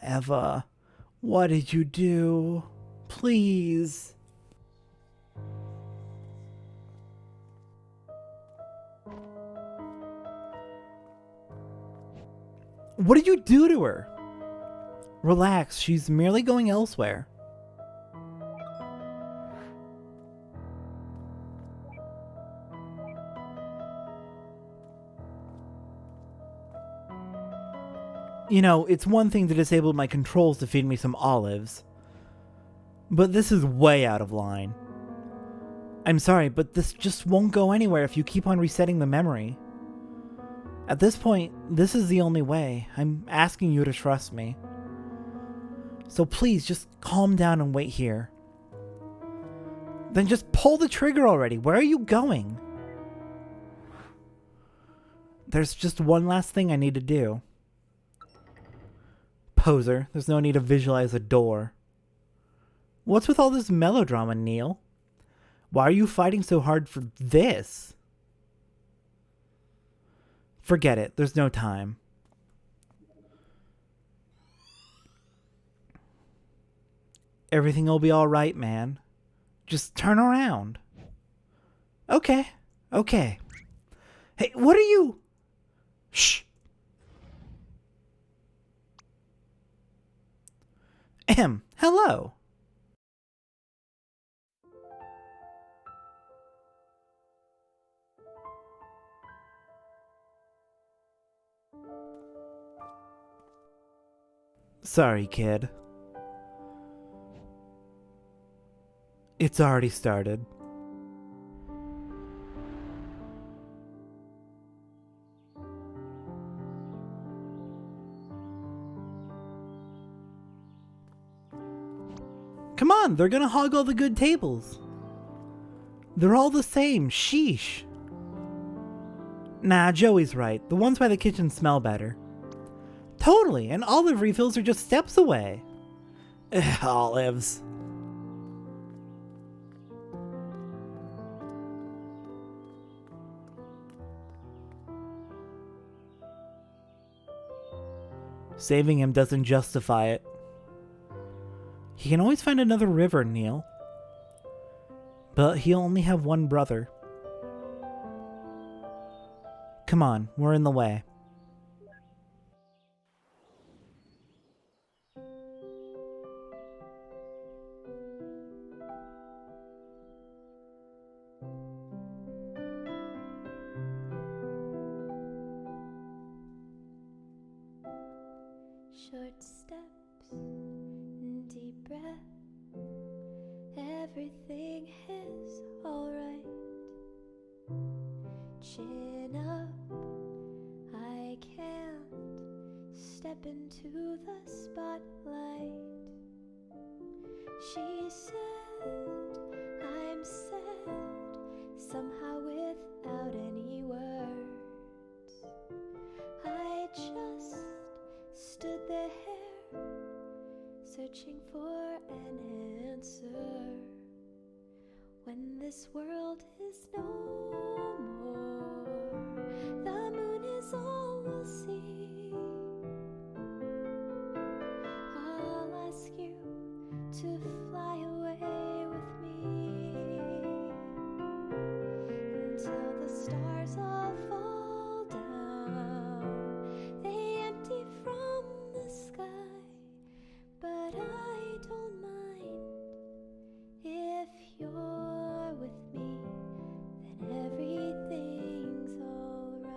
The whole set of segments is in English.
Eva, what did you do? Please. What did you do to her? Relax, she's merely going elsewhere. You know, it's one thing to disable my controls to feed me some olives, but this is way out of line. I'm sorry, but this just won't go anywhere if you keep on resetting the memory. At this point, this is the only way. I'm asking you to trust me. So please, just calm down and wait here. Then just pull the trigger already. Where are you going? There's just one last thing I need to do. Poser, there's no need to visualize a door. What's with all this melodrama, Neil? Why are you fighting so hard for this? Forget it, there's no time. Everything will be alright, man. Just turn around. Okay. Hey, what are you? Shh. Hello. Sorry, kid. It's already started. Come on, they're gonna hog all the good tables. They're all the same, sheesh. Nah, Joey's right. The ones by the kitchen smell better. Totally, and olive refills are just steps away. Olives. Saving him doesn't justify it. He can always find another river, Neil. But he'll only have one brother. Come on, we're in the way. Short steps, deep breath. Everything is alright. Chin up, I can't step into the spotlight. She said, I'm sad, somehow without any words. I just stood there, searching for an answer. When this world is no more, the moon is all we'll see. I'll ask you to fly away with me until the stars all fall down. They empty from the sky, but I don't mind. If you're with me, then everything's alright.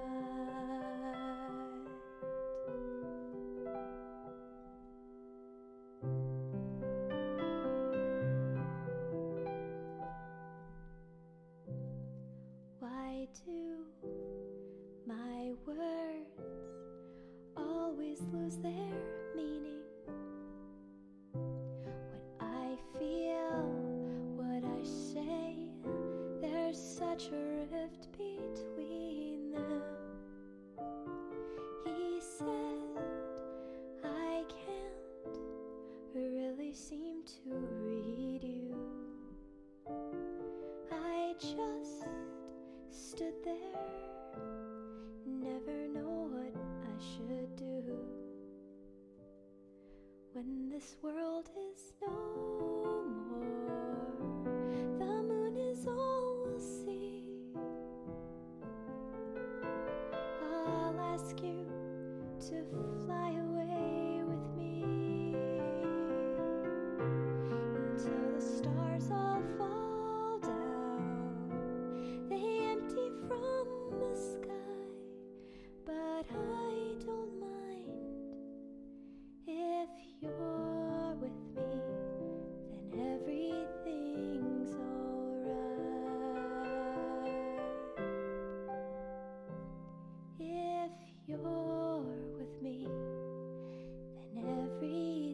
Why do my words always lose their meaning? What I feel, what I say, there's such a rift between them. He said, I can't really seem to read you. I just stood there, never know what I should do. to fly away with me until the stars all fall down. They empty from the sky, but I don't mind. If you're with me, then everything's alright. If you're with me, then everything's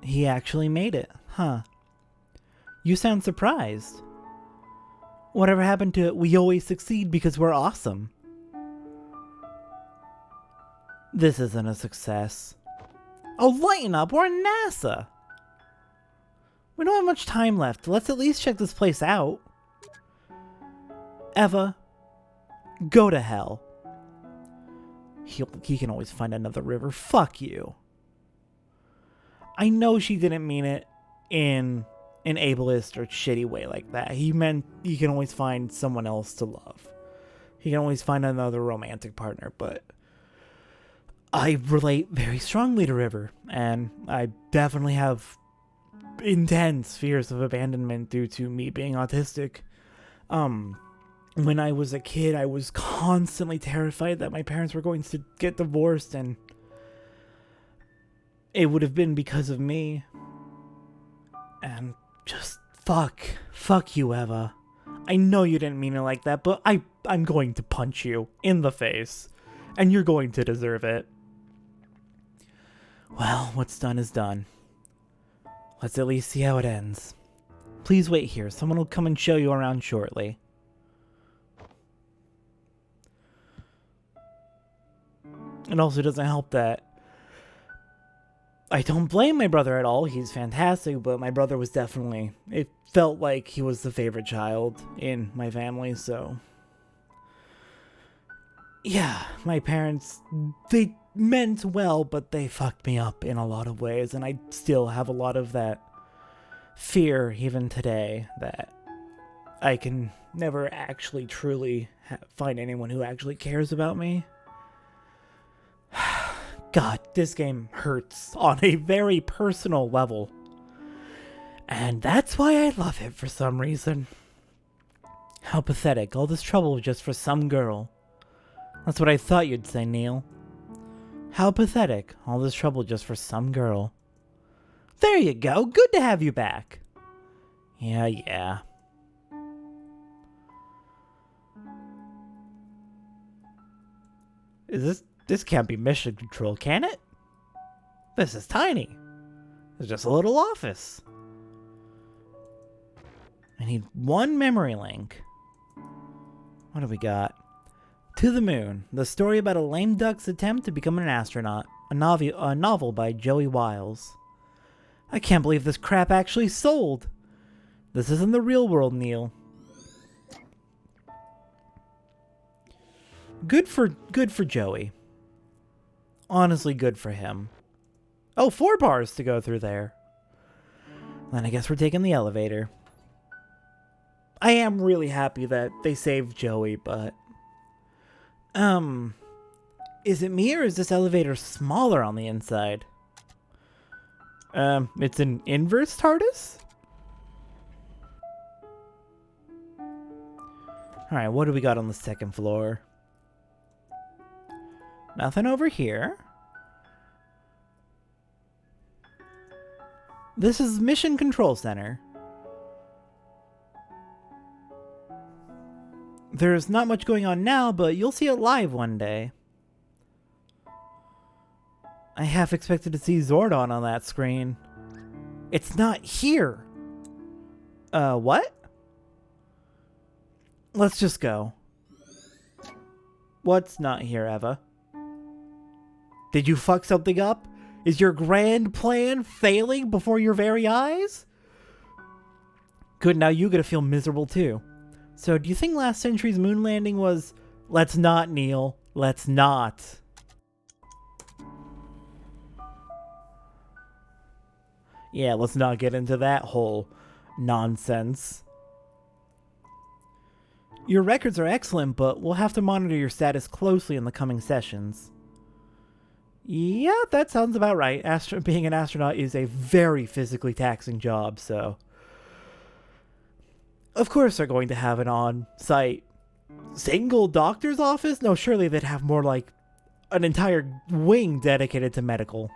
He actually made it, huh? You sound surprised. Whatever happened to we always succeed because we're awesome? This isn't a success. Oh, lighten up, we're in NASA! We don't have much time left. Let's at least check this place out. Eva, go to hell. He can always find another river. Fuck you. I know she didn't mean it in an ableist or shitty way like that. He meant he can always find someone else to love. He can always find another romantic partner, but I relate very strongly to River, and I definitely have intense fears of abandonment due to me being autistic. When I was a kid, I was constantly terrified that my parents were going to get divorced, and it would have been because of me. And just fuck you, Eva. I know you didn't mean it like that, but I'm going to punch you in the face, and you're going to deserve it. Well, what's done is done. Let's at least see how it ends. Please wait here. Someone will come and show you around shortly. It also doesn't help that I don't blame my brother at all. He's fantastic, but my brother was definitely... It felt like he was the favorite child in my family, so... Yeah, my parents, they meant well, but they fucked me up in a lot of ways, and I still have a lot of that fear even today that I can never actually truly find anyone who actually cares about me. God, this game hurts on a very personal level. And that's why I love it for some reason. How pathetic, all this trouble just for some girl. That's what I thought you'd say, Neil. How pathetic, all this trouble just for some girl. There you go, good to have you back. Yeah. This can't be mission control, can it? This is tiny. It's just a little office. I need one memory link. What do we got? To the Moon, the story about a lame duck's attempt to become an astronaut. A novel by Joey Wiles. I can't believe this crap actually sold. This isn't the real world, Neil. Good for Joey. Honestly, good for him. Oh, 4 bars to go through there. Then I guess we're taking the elevator. I am really happy that they saved Joey, but... Is it me or is this elevator smaller on the inside? It's an inverse TARDIS? Alright, what do we got on the second floor? Nothing over here. This is Mission Control Center. There's not much going on now, but you'll see it live one day. I half expected to see Zordon on that screen. It's not here. What? Let's just go. What's not here, Eva? Did you fuck something up? Is your grand plan failing before your very eyes? Good, now you gotta feel miserable too. So, do you think last century's moon landing was... Let's not, Neil. Let's not. Yeah, let's not get into that whole nonsense. Your records are excellent, but we'll have to monitor your status closely in the coming sessions. Yeah, that sounds about right. Being an astronaut is a very physically taxing job, so... Of course they're going to have an on-site single doctor's office? No, surely they'd have more like an entire wing dedicated to medical.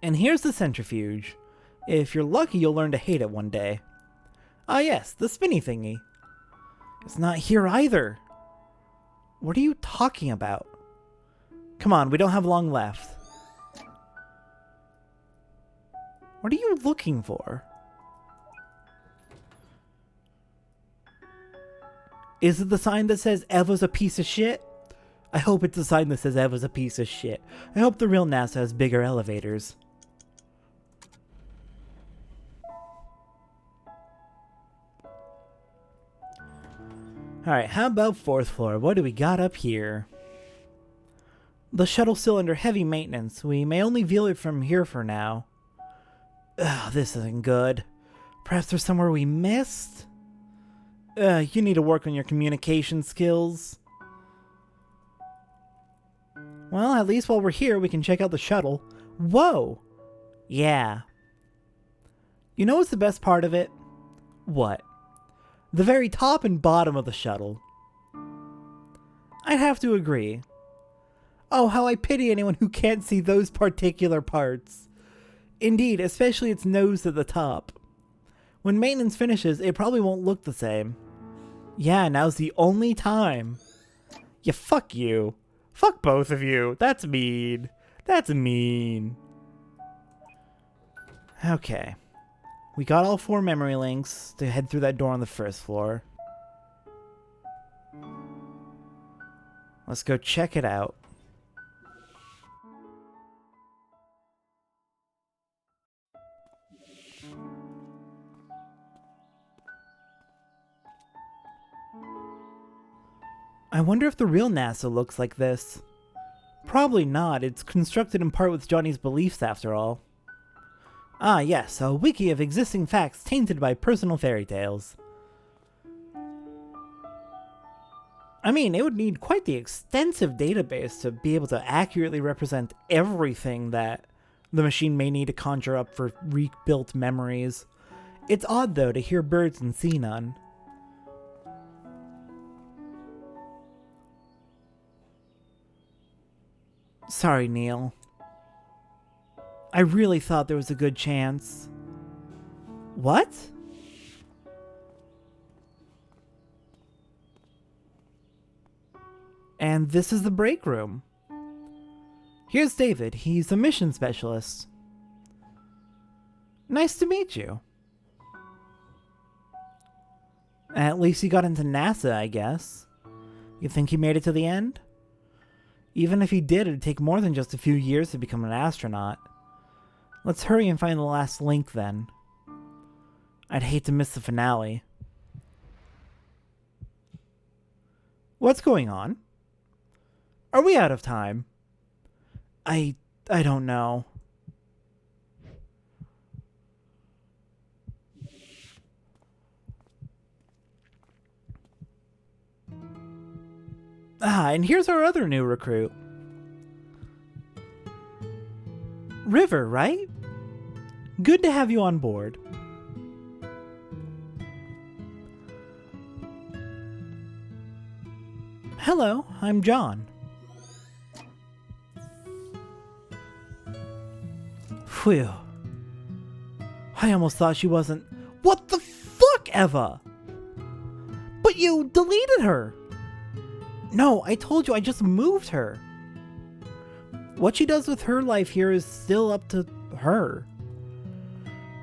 And here's the centrifuge. If you're lucky, you'll learn to hate it one day. Ah yes, the spinny thingy. It's not here either. What are you talking about? Come on, we don't have long left. What are you looking for? Is it the sign that says Eva's a piece of shit? I hope it's the sign that says Eva's a piece of shit. I hope the real NASA has bigger elevators. Alright, how about 4th floor? What do we got up here? The shuttle's still under heavy maintenance. We may only view it from here for now. Ugh, this isn't good. Perhaps there's somewhere we missed? You need to work on your communication skills. Well, at least while we're here, we can check out the shuttle. Whoa! Yeah. You know what's the best part of it? What? The very top and bottom of the shuttle. I'd have to agree. Oh, how I pity anyone who can't see those particular parts. Indeed, especially its nose at the top. When maintenance finishes, it probably won't look the same. Yeah, now's the only time. Yeah, fuck you. Fuck both of you. That's mean. That's mean. Okay. We got all 4 memory links to head through that door on the 1st floor. Let's go check it out. I wonder if the real NASA looks like this. Probably not. It's constructed in part with Johnny's beliefs after all. Ah yes, a wiki of existing facts tainted by personal fairy tales. I mean, it would need quite the extensive database to be able to accurately represent everything that the machine may need to conjure up for rebuilt memories. It's odd though to hear birds and see none. Sorry, Neil. I really thought there was a good chance. What? And this is the break room. Here's David. He's a mission specialist. Nice to meet you. At least he got into NASA, I guess. You think he made it to the end? Even if he did, it'd take more than just a few years to become an astronaut. Let's hurry and find the last link, then. I'd hate to miss the finale. What's going on? Are we out of time? I don't know. Ah, and here's our other new recruit. River, right? Good to have you on board. Hello, I'm John. Phew. I almost thought she wasn't... What the fuck, Eva? But you deleted her. No, I told you I just moved her. What she does with her life here is still up to her.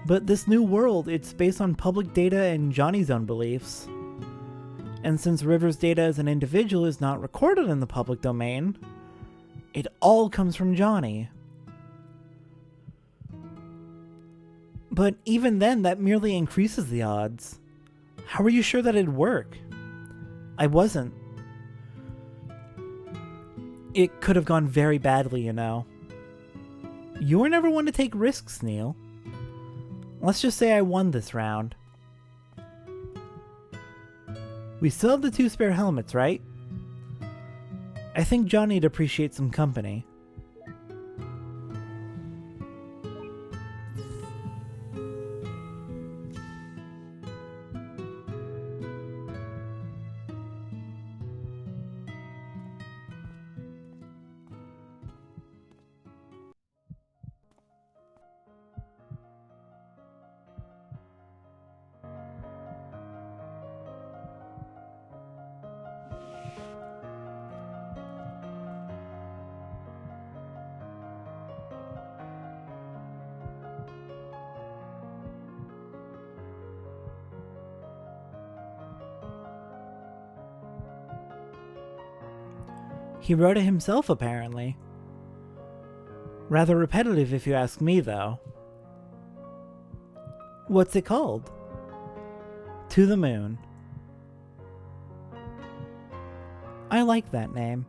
But this new world, it's based on public data and Johnny's own beliefs. And since River's data as an individual is not recorded in the public domain, it all comes from Johnny. But even then, that merely increases the odds. How are you sure that it'd work? I wasn't. It could have gone very badly, you know. You were never one to take risks, Neil. Let's just say I won this round. We still have the 2 spare helmets, right? I think Johnny'd appreciate some company. He wrote it himself, apparently. Rather repetitive if you ask me, though. What's it called? To the Moon. I like that name.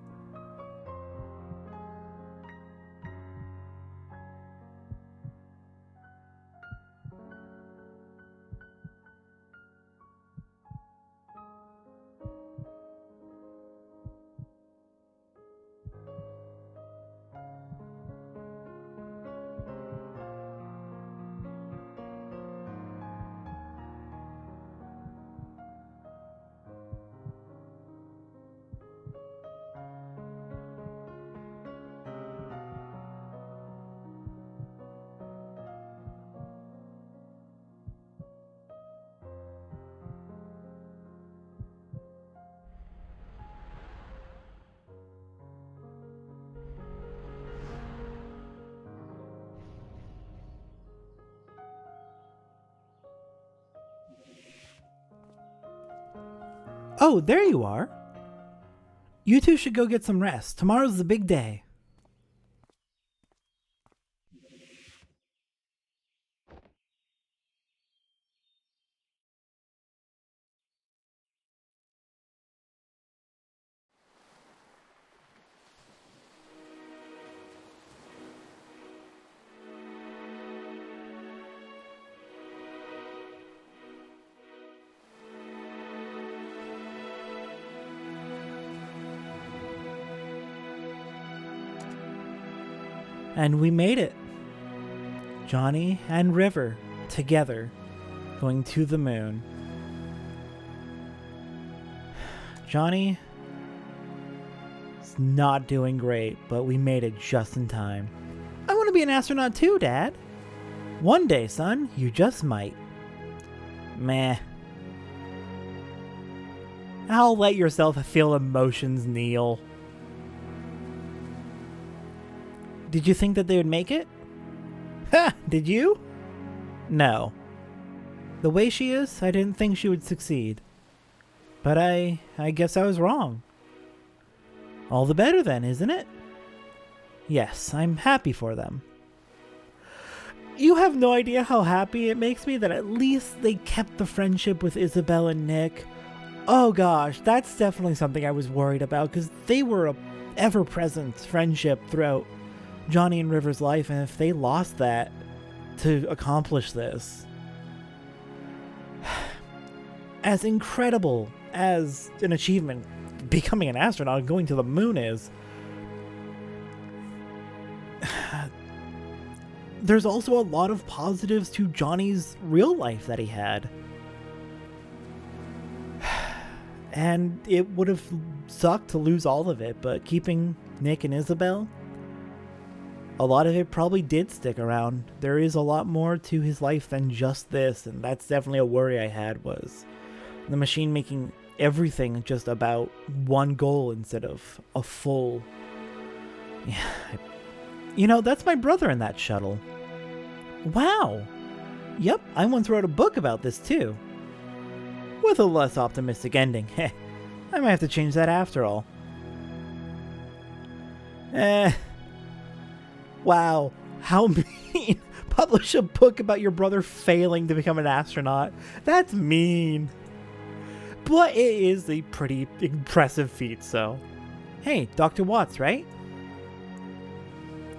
Oh, there you are. You two should go get some rest. Tomorrow's the big day. And we made it. Johnny and River, together, going to the moon. Johnny is not doing great, but we made it just in time. I want to be an astronaut too, Dad. One day, son, you just might. Meh. I'll let yourself feel emotions, Neil. Did you think that they would make it? Ha! Did you? No. The way she is, I didn't think she would succeed. But I guess I was wrong. All the better then, isn't it? Yes, I'm happy for them. You have no idea how happy it makes me that at least they kept the friendship with Isabel and Nick. Oh gosh, that's definitely something I was worried about, because they were a ever-present friendship throughout Johnny and River's life, and if they lost that to accomplish this, as incredible as an achievement becoming an astronaut and going to the moon is, there's also a lot of positives to Johnny's real life that he had. And it would have sucked to lose all of it, but keeping Nick and Isabel, a lot of it probably did stick around. There is a lot more to his life than just this, and that's definitely a worry I had, was the machine making everything just about one goal instead of a full... Yeah, you know, that's my brother in that shuttle. Wow! Yep, I once wrote a book about this too. With a less optimistic ending. Heh, I might have to change that after all. Wow, how mean. Publish a book about your brother failing to become an astronaut. That's mean. But it is a pretty impressive feat, so. Hey, Dr. Watts, right?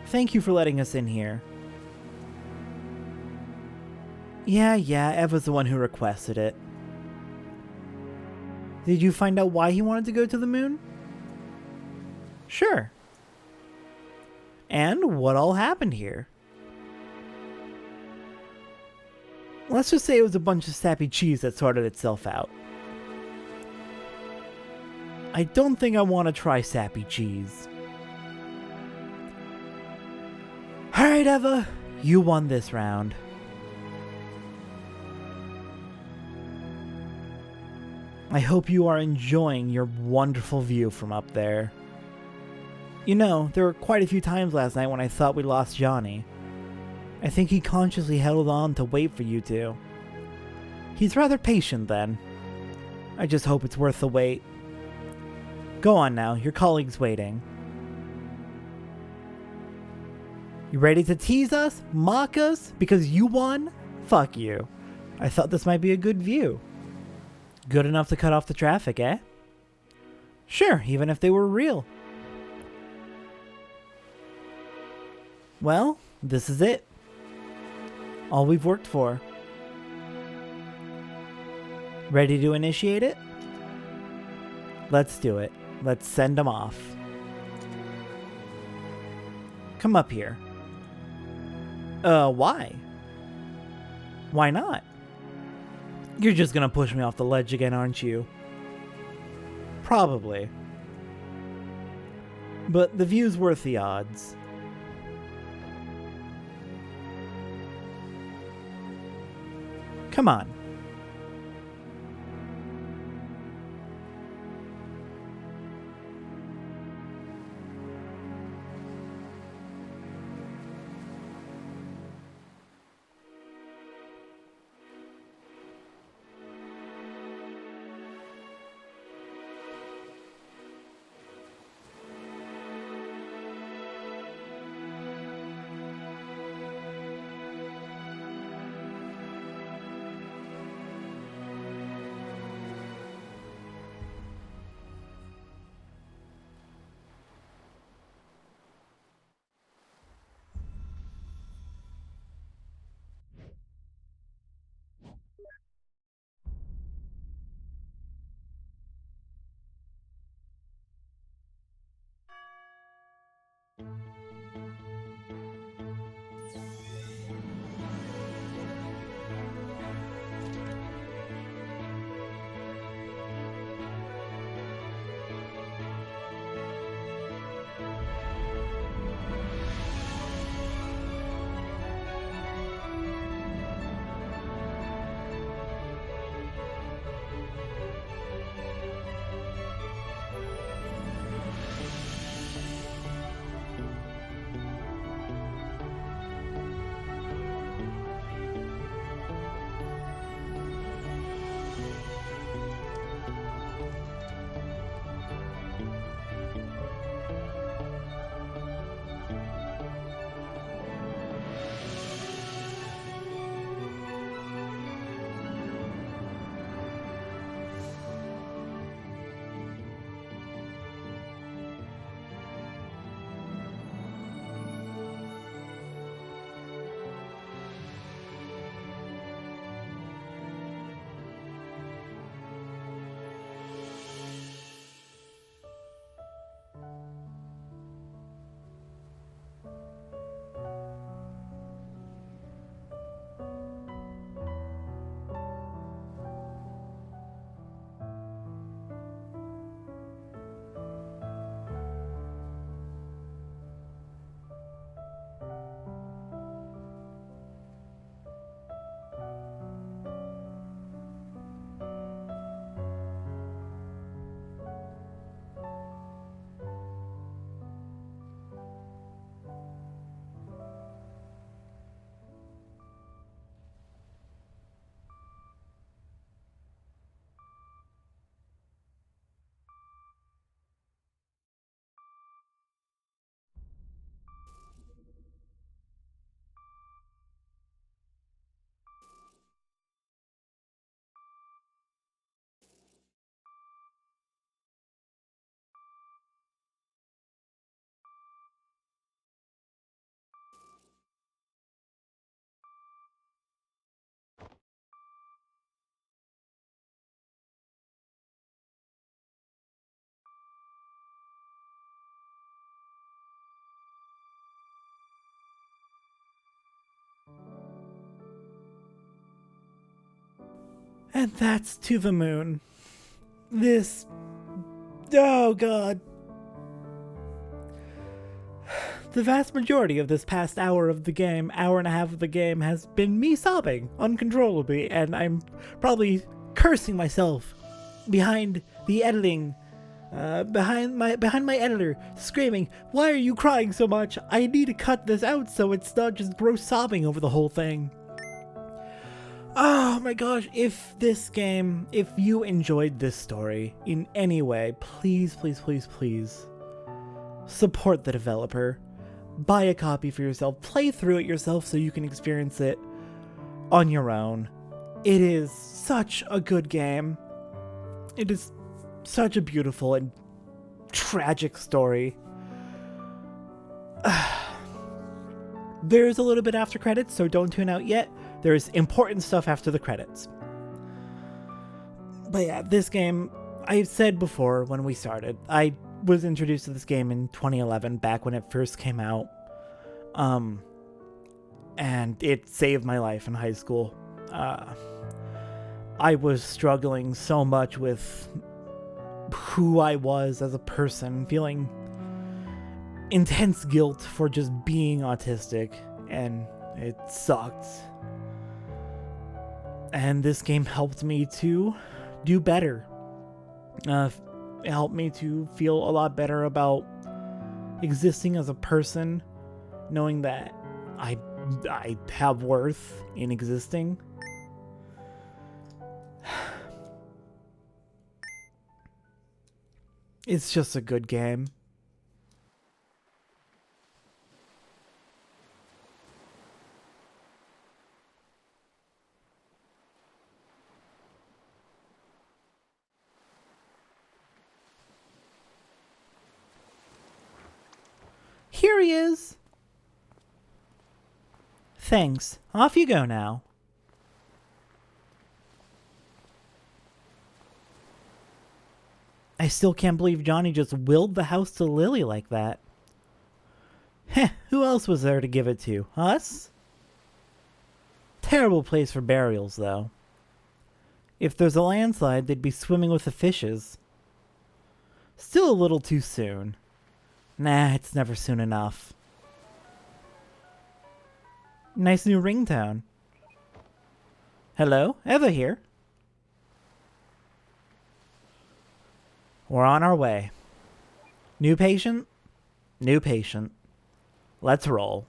Thank you for letting us in here. Yeah, Eva's the one who requested it. Did you find out why he wanted to go to the moon? Sure. And what all happened here? Let's just say it was a bunch of sappy cheese that sorted itself out. I don't think I want to try sappy cheese. Alright, Eva, you won this round. I hope you are enjoying your wonderful view from up there. You know, there were quite a few times last night when I thought we lost Johnny. I think he consciously held on to wait for you two. He's rather patient then. I just hope it's worth the wait. Go on now, your colleague's waiting. You ready to tease us? Mock us? Because you won? Fuck you. I thought this might be a good view. Good enough to cut off the traffic, eh? Sure, even if they were real. Well, this is it. All we've worked for. Ready to initiate it? Let's do it. Let's send them off. Come up here. Why? Why not? You're just gonna push me off the ledge again, aren't you? Probably. But the view's worth the odds. Come on. And that's To the Moon. This... Oh god. The vast majority of this past hour of the game, hour and a half of the game, has been me sobbing uncontrollably, and I'm probably cursing myself behind the editing, behind my editor, screaming, "Why are you crying so much? I need to cut this out so it's not just gross sobbing over the whole thing." Oh my gosh, if you enjoyed this story in any way, please, please, please, please support the developer. Buy a copy for yourself, play through it yourself so you can experience it on your own. It is such a good game. It is such a beautiful and tragic story. There's a little bit after credits, so don't tune out yet. There's important stuff after the credits. But yeah, this game, I've said before when we started, I was introduced to this game in 2011, back when it first came out. And it saved my life in high school. I was struggling so much with who I was as a person, feeling intense guilt for just being autistic, and it sucked. And this game helped me to do better. It helped me to feel a lot better about existing as a person, knowing that I have worth in existing. It's just a good game. Here he is. Thanks. Off you go now. I still can't believe Johnny just willed the house to Lily like that. Heh, who else was there to give it to? Us? Terrible place for burials, though. If there's a landslide, they'd be swimming with the fishes. Still a little too soon. Nah, it's never soon enough. Nice new ringtone. Hello, Eva here. We're on our way. New patient? New patient. Let's roll.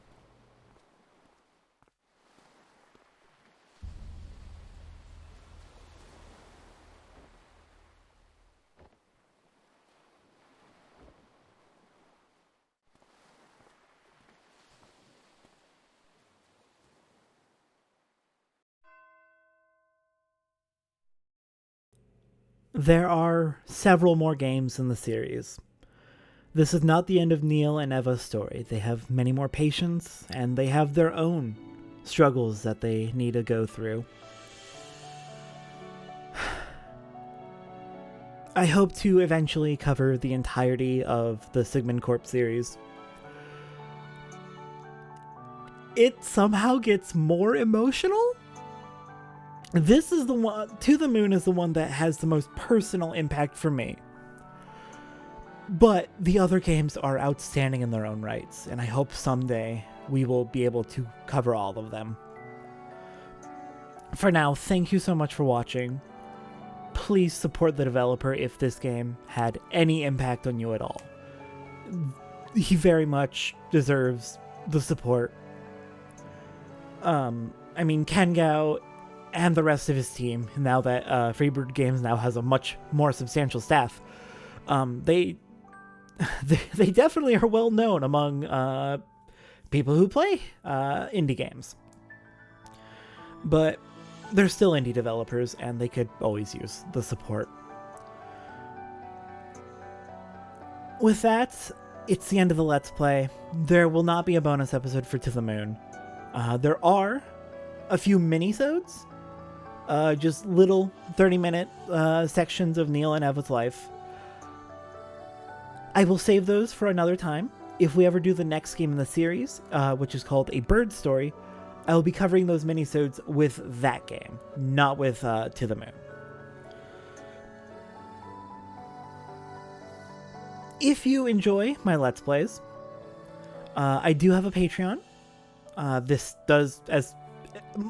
There are several more games in the series. This is not the end of Neil and Eva's story. They have many more patients, and they have their own struggles that they need to go through. I hope to eventually cover the entirety of the Sigmund Corp series. It somehow gets more emotional? This is the one, To the Moon is the one that has the most personal impact for me. But the other games are outstanding in their own rights, and I hope someday we will be able to cover all of them. For now, thank you so much for watching. Please support the developer if this game had any impact on you at all. He very much deserves the support. I mean, Kengao and the rest of his team, now that Freebird Games now has a much more substantial staff, they definitely are well known among people who play indie games. But they're still indie developers, and they could always use the support. With that, it's the end of the Let's Play. There will not be a bonus episode for To the Moon. There are a few mini-sodes, just little 30-minute sections of Neil and Eva's life. I will save those for another time. If we ever do the next game in the series, which is called A Bird Story, I will be covering those minisodes with that game, not with To the Moon. If you enjoy my Let's Plays, I do have a Patreon. This does,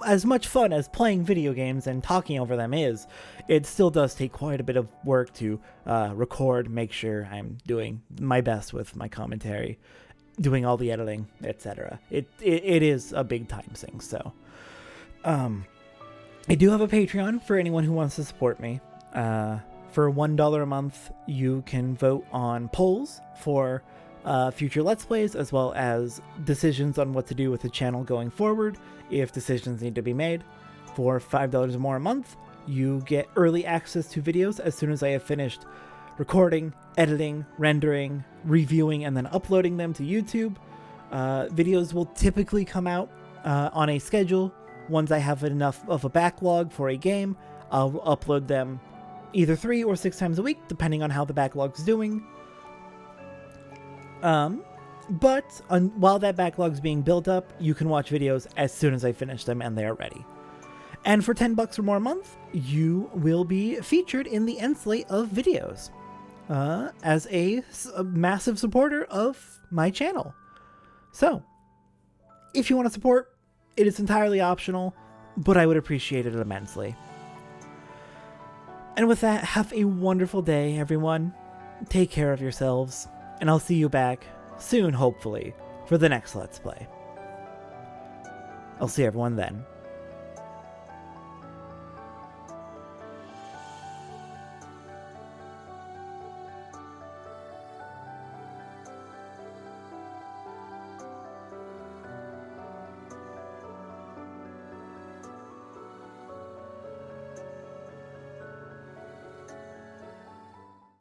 as much fun as playing video games and talking over them is, it still does take quite a bit of work to record, make sure I'm doing my best with my commentary, doing all the editing, etc. It is a big time sink, so I do have a Patreon for anyone who wants to support me. For $1 a month, you can vote on polls for future Let's Plays, as well as decisions on what to do with the channel going forward, if decisions need to be made. For $5 or more a month, you get early access to videos as soon as I have finished recording, editing, rendering, reviewing, and then uploading them to YouTube. Videos will typically come out on a schedule. Once I have enough of a backlog for a game, I'll upload them either 3 or 6 times a week, depending on how the backlog's doing. But while that backlog's being built up, you can watch videos as soon as I finish them and they are ready. And for $10 or more a month, you will be featured in the end slate of videos as a massive supporter of my channel. So, if you want to support, it is entirely optional, but I would appreciate it immensely. And with that, have a wonderful day, everyone. Take care of yourselves, and I'll see you back soon, hopefully, for the next Let's Play. I'll see everyone then.